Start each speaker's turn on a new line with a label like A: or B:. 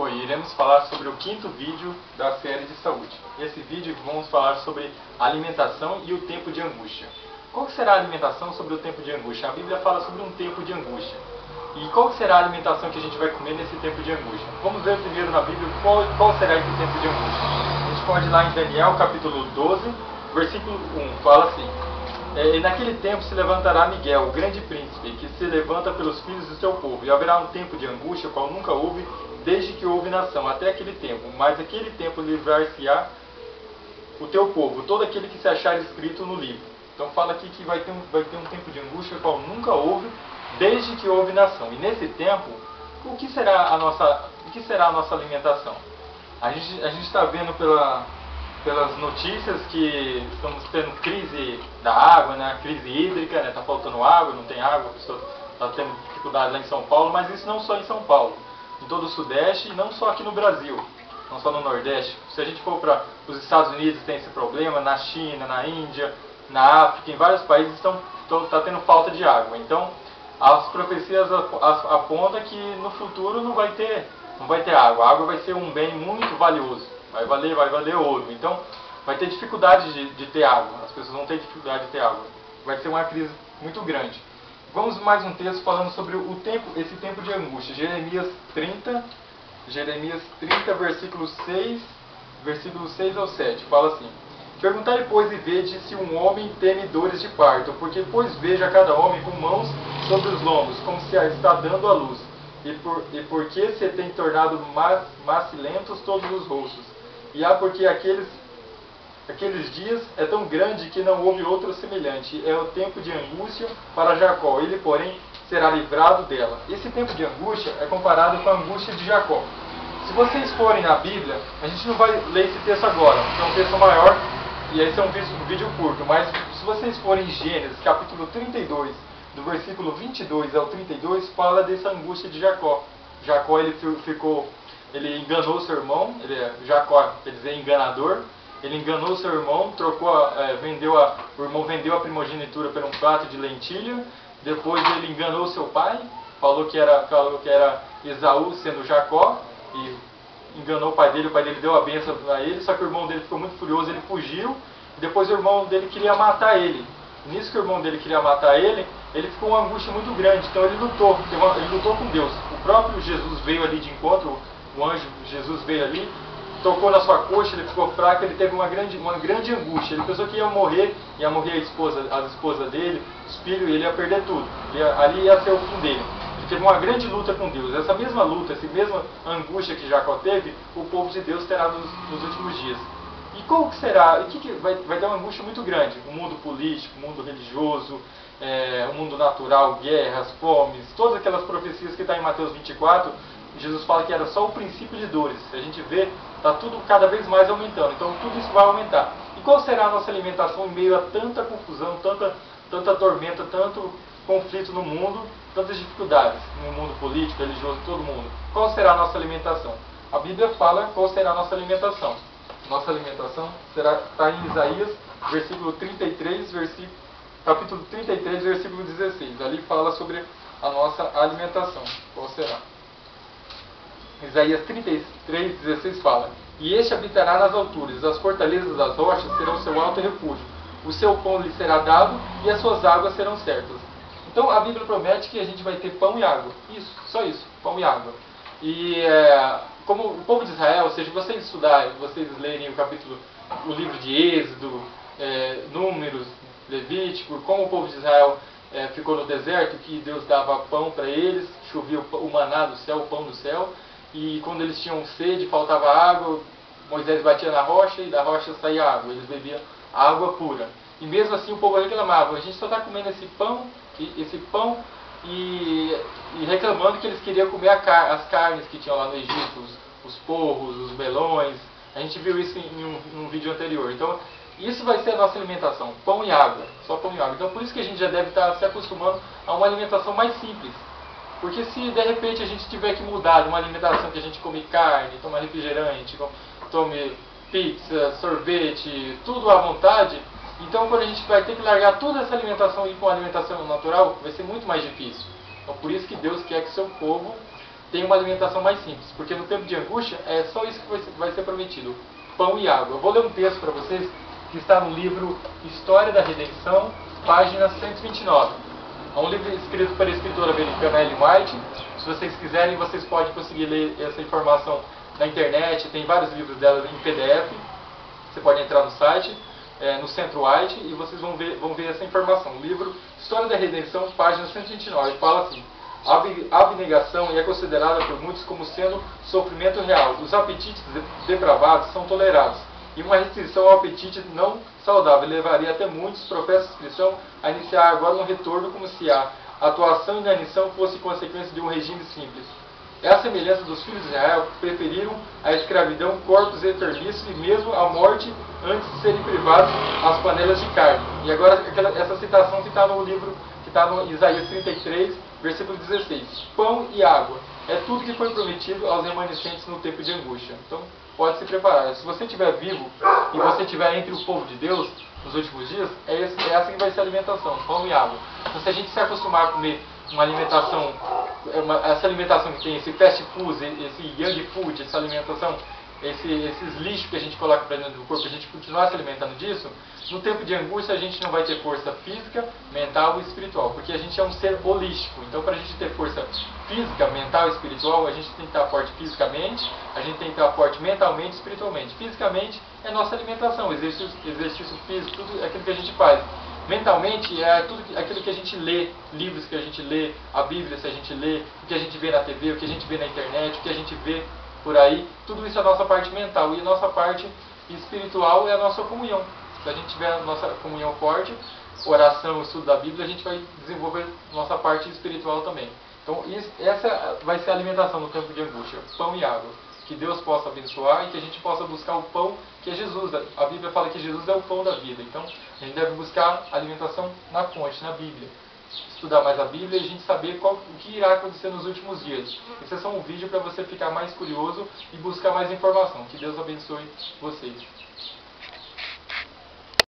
A: iremos falar sobre o quinto vídeo da série de saúde. Nesse vídeo vamos falar sobre alimentação e o tempo de angústia. Qual será a alimentação sobre o tempo de angústia? A Bíblia fala sobre um tempo de angústia. E qual será a alimentação que a gente vai comer nesse tempo de angústia? Vamos ver primeiro na Bíblia qual será esse tempo de angústia. A gente pode ir lá em Daniel capítulo 12, versículo 1, fala assim: E naquele tempo se levantará Miguel, o grande príncipe, que se levanta pelos filhos do seu povo, e haverá um tempo de angústia, qual nunca houve, desde que houve nação, até aquele tempo. Mas aquele tempo livrar-se-á o teu povo, todo aquele que se achar escrito no livro. Então fala aqui que vai ter um tempo de angústia, qual nunca houve, desde que houve nação. E nesse tempo, o que será a nossa alimentação? A gente está vendo pelas notícias que estamos tendo crise da água, né? Crise hídrica, está faltando água, não tem água, a pessoa está tendo dificuldade lá em São Paulo, mas isso não só em São Paulo, em todo o Sudeste e não só aqui no Brasil, não só no Nordeste. Se a gente for para os Estados Unidos tem esse problema, na China, na Índia, na África, em vários países está tendo falta de água. Então as profecias apontam que no futuro não vai ter água. A água vai ser um bem muito valioso, vai valer ouro. Então vai ter dificuldade de ter água, as pessoas vão ter dificuldade de ter água, vai ser uma crise muito grande. Vamos mais um texto falando sobre esse tempo de angústia. Jeremias 30, versículo 6 ao 7, fala assim: Perguntai, pois, e vede se um homem teme dores de parto, porque, pois, veja cada homem com mãos sobre os lombos, como se está dando à luz, e porque se tem tornado macilentos todos os rostos. E há porque aqueles dias é tão grande que não houve outro semelhante. É o tempo de angústia para Jacó, ele, porém, será livrado dela. Esse tempo de angústia é comparado com a angústia de Jacó. Se vocês forem na Bíblia, a gente não vai ler esse texto agora, porque é um texto maior, e esse é um vídeo curto, mas se vocês forem em Gênesis, capítulo 32, do versículo 22 ao 32, fala dessa angústia de Jacó. Jacó, ele enganou seu irmão, Jacó quer dizer enganador, ele enganou seu irmão, o irmão vendeu a primogenitura por um prato de lentilha, depois ele enganou seu pai, falou que era Esaú sendo Jacó, e enganou o pai dele deu a bênção a ele, só que o irmão dele ficou muito furioso, ele fugiu, e depois o irmão dele queria matar ele. Nisso que o irmão dele queria matar ele ficou uma angústia muito grande, então ele lutou com Deus. O próprio Jesus veio ali de encontro, o anjo Jesus veio ali, tocou na sua coxa, ele ficou fraco, ele teve uma grande angústia, ele pensou que ia morrer as esposas dele, os filhos, e ele ia perder tudo, ali ia ser o fim dele. Ele teve uma grande luta com Deus. Essa mesma luta, essa mesma angústia que Jacó teve, o povo de Deus terá nos últimos dias. E qual que será? Vai dar uma angústia muito grande. O mundo político, o mundo religioso, o mundo natural, guerras, fomes, todas aquelas profecias que estão em Mateus 24, Jesus fala que era só o princípio de dores. A gente vê, está tudo cada vez mais aumentando. Então tudo isso vai aumentar. E qual será a nossa alimentação em meio a tanta confusão, tanta tormenta, tanto conflito no mundo, tantas dificuldades no mundo político, religioso, todo mundo? Qual será a nossa alimentação? A Bíblia fala qual será a nossa alimentação. Nossa alimentação está em Isaías, capítulo 33, versículo 16. Ali fala sobre a nossa alimentação. Qual será? Isaías 33, 16 fala: E este habitará nas alturas, as fortalezas das rochas serão seu alto refúgio. O seu pão lhe será dado e as suas águas serão certas. Então a Bíblia promete que a gente vai ter pão e água. Isso, só isso, pão e água. E como o povo de Israel, ou seja, vocês estudarem, vocês lerem o livro de Êxodo, Números, Levítico, como o povo de Israel ficou no deserto, que Deus dava pão para eles, chovia o maná do céu, o pão do céu, e quando eles tinham sede, faltava água, Moisés batia na rocha e da rocha saía água, eles bebiam água pura. E mesmo assim o povo reclamava: a gente só está comendo esse pão e reclamando que eles queriam comer as carnes que tinham lá no Egito, os porros, os melões. A gente viu isso em um vídeo anterior. Então isso vai ser a nossa alimentação, pão e água, só pão e água. Então por isso que a gente já deve estar se acostumando a uma alimentação mais simples. Porque se de repente a gente tiver que mudar de uma alimentação que a gente come carne, toma refrigerante, tome pizza, sorvete, tudo à vontade, então quando a gente vai ter que largar toda essa alimentação e ir com a alimentação natural, vai ser muito mais difícil. Então por isso que Deus quer que seu povo tenha uma alimentação mais simples, porque no tempo de angústia é só isso que vai ser prometido, pão e água. Eu vou ler um texto para vocês que está no livro História da Redenção, página 129. É um livro escrito pela escritora americana Ellen White. Se vocês quiserem, vocês podem conseguir ler essa informação na internet, tem vários livros dela em PDF. Você pode entrar no site, no Centro White, e vocês vão ver essa informação. O livro História da Redenção, página 129, fala assim: a abnegação é considerada por muitos como sendo sofrimento real. Os apetites depravados são tolerados, e uma restrição ao apetite não saudável levaria até muitos professos cristãos a iniciar agora um retorno como se a atuação e inanição fosse consequência de um regime simples. É a semelhança dos filhos de Israel, que preferiram a escravidão, corpos enfermiços e mesmo a morte antes de serem privados às panelas de carne. E agora essa citação que está no livro, que está no Isaías 33, versículo 16. Pão e água é tudo que foi prometido aos remanescentes no tempo de angústia. Então, pode se preparar. Se você estiver vivo e você estiver entre o povo de Deus nos últimos dias, é essa que vai ser a alimentação, pão e água. Então, se a gente se acostumar a comer uma alimentação, essa alimentação que tem esse fast food, esse young food, essa alimentação, esses lixos que a gente coloca para dentro do corpo, a gente continuar se alimentando disso, no tempo de angústia a gente não vai ter força física, mental e espiritual, porque a gente é um ser holístico. Então, para a gente ter força física, mental e espiritual, a gente tem que estar forte fisicamente, a gente tem que estar forte mentalmente e espiritualmente. Fisicamente é nossa alimentação, exercício físico, tudo aquilo que a gente faz. Mentalmente é tudo aquilo que a gente lê, livros que a gente lê, a Bíblia se a gente lê, o que a gente vê na TV, o que a gente vê na internet, o que a gente vê por aí, tudo isso é a nossa parte mental. E a nossa parte espiritual é a nossa comunhão. Se a gente tiver a nossa comunhão forte, oração, estudo da Bíblia, a gente vai desenvolver nossa parte espiritual também. Então essa vai ser a alimentação no tempo de angústia, pão e água. Que Deus possa abençoar e que a gente possa buscar o pão que é Jesus. A Bíblia fala que Jesus é o pão da vida. Então a gente deve buscar alimentação na fonte, na Bíblia. Estudar mais a Bíblia e a gente saber o que irá acontecer nos últimos dias. Esse é só um vídeo para você ficar mais curioso e buscar mais informação. Que Deus abençoe vocês.